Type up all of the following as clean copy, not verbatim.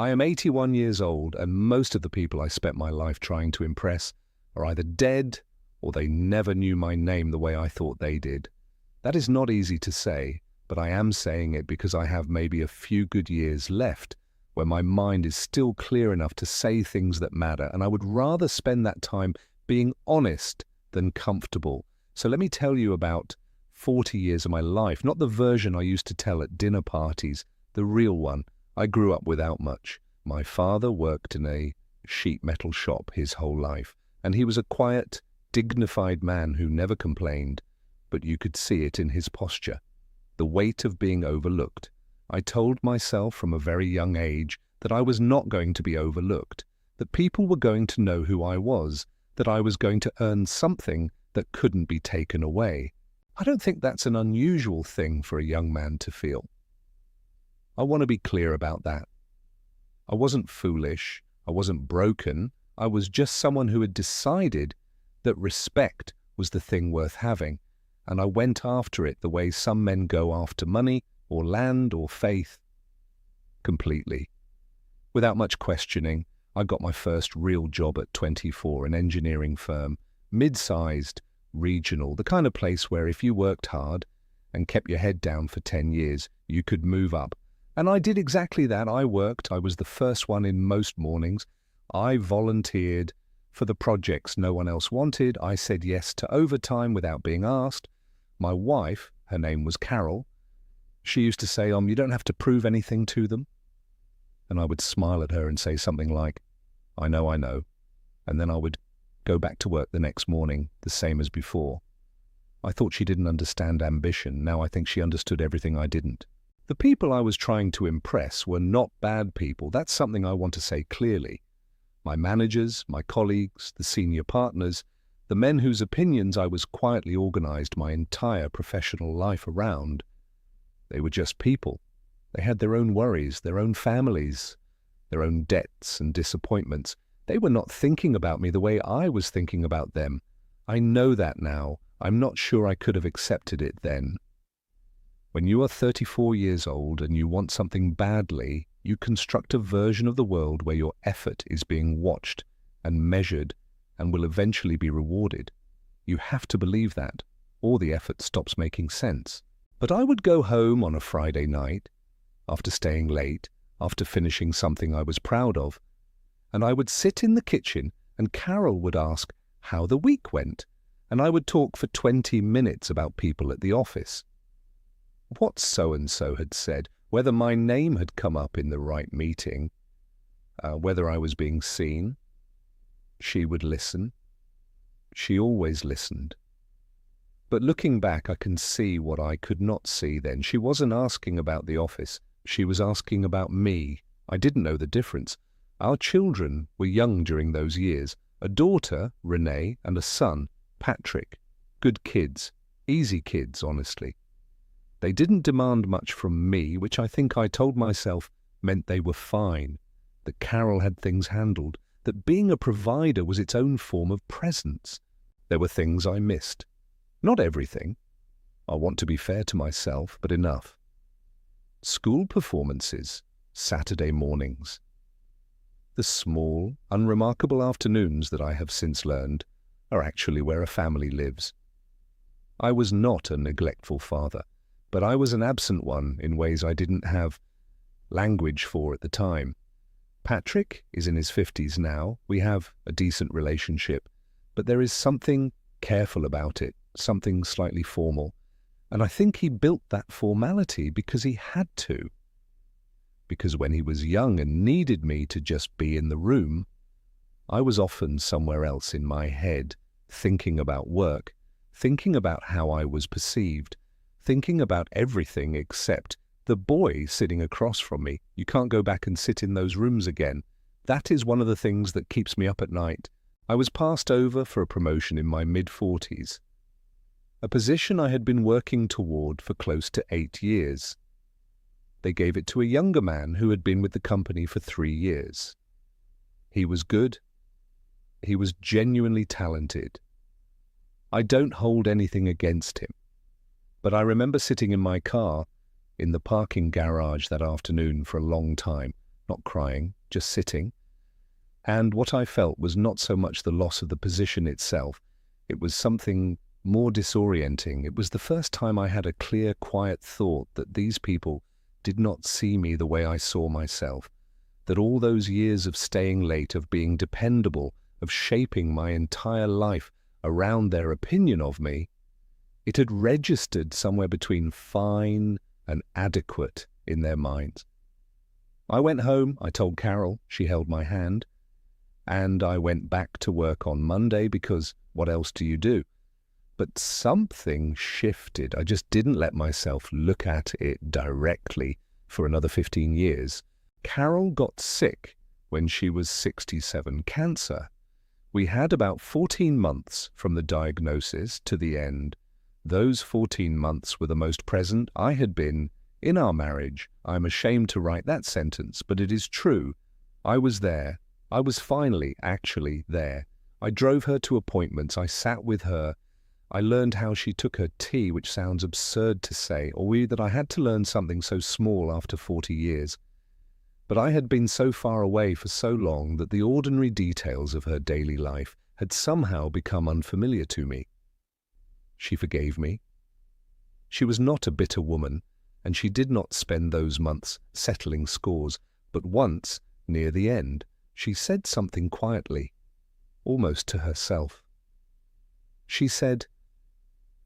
I am 81 years old, and most of the people I spent my life trying to impress are either dead or they never knew my name the way I thought they did. That is not easy to say, but I am saying it because I have maybe a few good years left where my mind is still clear enough to say things that matter, and I would rather spend that time being honest than comfortable. So let me tell you about 40 years of my life, not the version I used to tell at dinner parties, the real one. I grew up without much. My father worked in a sheet metal shop his whole life, and he was a quiet, dignified man who never complained, but you could see it in his posture. The weight of being overlooked. I told myself from a very young age that I was not going to be overlooked, that people were going to know who I was, that I was going to earn something that couldn't be taken away. I don't think that's an unusual thing for a young man to feel. I want to be clear about that. I wasn't foolish, I wasn't broken, I was just someone who had decided that respect was the thing worth having, and I went after it the way some men go after money or land or faith. Completely. Without much questioning, I got my first real job at 24, an engineering firm, mid-sized, regional, the kind of place where if you worked hard and kept your head down for 10 years, you could move up. And I did exactly that. I worked. I was the first one in most mornings. I volunteered for the projects no one else wanted. I said yes to overtime without being asked. My wife, her name was Carol, she used to say, you don't have to prove anything to them. And I would smile at her and say something like, I know. And then I would go back to work the next morning, the same as before. I thought she didn't understand ambition. Now I think she understood everything I didn't. The people I was trying to impress were not bad people. That's something I want to say clearly. My managers, my colleagues, the senior partners, the men whose opinions I was quietly organized my entire professional life around, they were just people. They had their own worries, their own families, their own debts and disappointments. They were not thinking about me the way I was thinking about them. I know that now. I'm not sure I could have accepted it then. When you are 34 years old and you want something badly, you construct a version of the world where your effort is being watched and measured and will eventually be rewarded. You have to believe that, or the effort stops making sense. But I would go home on a Friday night, after staying late, after finishing something I was proud of, and I would sit in the kitchen and Carol would ask how the week went, and I would talk for 20 minutes about people at the office. What so-and-so had said, whether my name had come up in the right meeting, whether I was being seen. She would listen. She always listened. But looking back, I can see what I could not see then. She wasn't asking about the office. She was asking about me. I didn't know the difference. Our children were young during those years. A daughter, Renee, and a son, Patrick. Good kids. Easy kids, honestly. They didn't demand much from me, which I think I told myself meant they were fine, that Carol had things handled, that being a provider was its own form of presence. There were things I missed. Not everything. I want to be fair to myself, but enough. School performances, Saturday mornings. The small, unremarkable afternoons that I have since learned are actually where a family lives. I was not a neglectful father, but I was an absent one in ways I didn't have language for at the time. Patrick is in his 50s now. We have a decent relationship, but there is something careful about it, something slightly formal. And I think he built that formality because he had to. Because when he was young and needed me to just be in the room, I was often somewhere else in my head, thinking about work, thinking about how I was perceived, thinking about everything except the boy sitting across from me. You can't go back and sit in those rooms again. That is one of the things that keeps me up at night. I was passed over for a promotion in my mid-40s, a position I had been working toward for close to 8 years. They gave it to a younger man who had been with the company for 3 years. He was good. He was genuinely talented. I don't hold anything against him. But I remember sitting in my car in the parking garage that afternoon for a long time, not crying, just sitting. And what I felt was not so much the loss of the position itself, it was something more disorienting. It was the first time I had a clear, quiet thought that these people did not see me the way I saw myself, that all those years of staying late, of being dependable, of shaping my entire life around their opinion of me, it had registered somewhere between fine and adequate in their minds. I went home, I told Carol, she held my hand, and I went back to work on Monday because what else do you do? But something shifted. I just didn't let myself look at it directly for another 15 years. Carol got sick when she was 67, cancer. We had about 14 months from the diagnosis to the end. Those 14 months were the most present I had been in our marriage. I'm ashamed to write that sentence, but it is true. I was there. I was finally actually there. I drove her to appointments. I sat with her. I learned how she took her tea, which sounds absurd to say, or that I had to learn something so small after 40 years. But I had been so far away for so long that the ordinary details of her daily life had somehow become unfamiliar to me. She forgave me. She was not a bitter woman, and she did not spend those months settling scores, but once, near the end, she said something quietly, almost to herself. She said,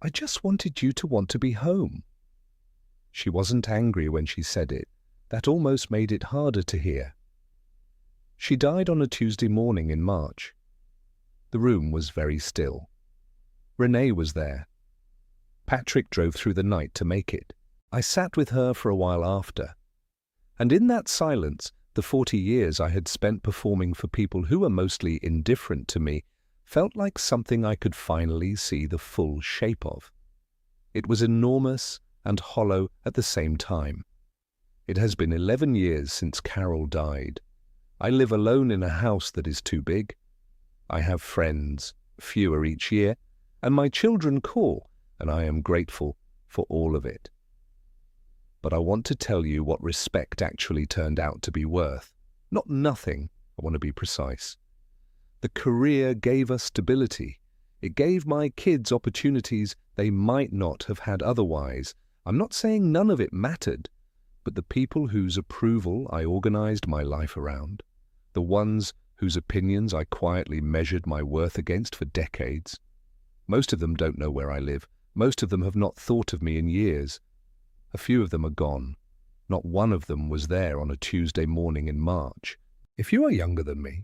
"I just wanted you to want to be home." She wasn't angry when she said it. That almost made it harder to hear. She died on a Tuesday morning in March. The room was very still. Renee was there. Patrick drove through the night to make it. I sat with her for a while after. And in that silence, the 40 years I had spent performing for people who were mostly indifferent to me felt like something I could finally see the full shape of. It was enormous and hollow at the same time. It has been 11 years since Carol died. I live alone in a house that is too big. I have friends, fewer each year, and my children call, and I am grateful for all of it. But I want to tell you what respect actually turned out to be worth. Not nothing, I want to be precise. The career gave us stability. It gave my kids opportunities they might not have had otherwise. I'm not saying none of it mattered, but the people whose approval I organized my life around, the ones whose opinions I quietly measured my worth against for decades. Most of them don't know where I live. Most of them have not thought of me in years. A few of them are gone. Not one of them was there on a Tuesday morning in March. If you are younger than me,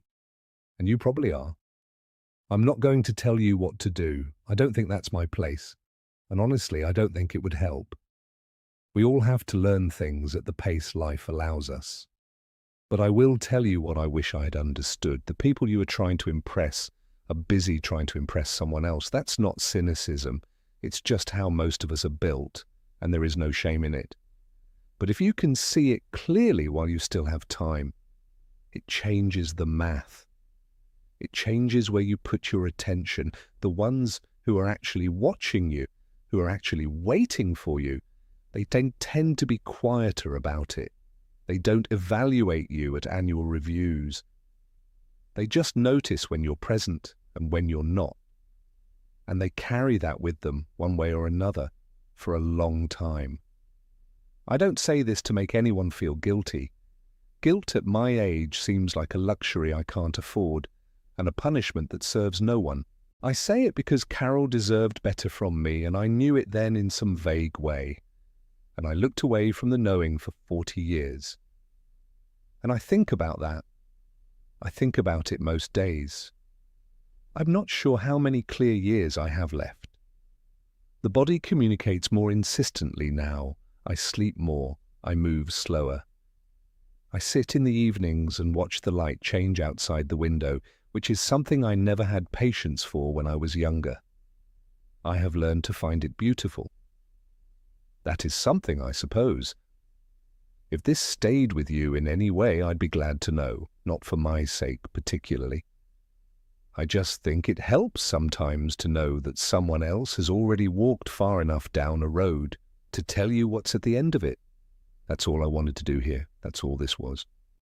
and you probably are, I'm not going to tell you what to do. I don't think that's my place. And honestly, I don't think it would help. We all have to learn things at the pace life allows us. But I will tell you what I wish I had understood. The people you are trying to impress are busy trying to impress someone else. That's not cynicism. It's just how most of us are built, and there is no shame in it. But if you can see it clearly while you still have time, it changes the math. It changes where you put your attention. The ones who are actually watching you, who are actually waiting for you, they tend to be quieter about it. They don't evaluate you at annual reviews. They just notice when you're present and when you're not. And they carry that with them, one way or another, for a long time. I don't say this to make anyone feel guilty. Guilt at my age seems like a luxury I can't afford, and a punishment that serves no one. I say it because Carol deserved better from me, and I knew it then in some vague way. And I looked away from the knowing for 40 years. And I think about that. I think about it most days. I'm not sure how many clear years I have left. The body communicates more insistently now. I sleep more. I move slower. I sit in the evenings and watch the light change outside the window, which is something I never had patience for when I was younger. I have learned to find it beautiful. That is something, I suppose. If this stayed with you in any way, I'd be glad to know, not for my sake particularly. I just think it helps sometimes to know that someone else has already walked far enough down a road to tell you what's at the end of it. That's all I wanted to do here. That's all this was.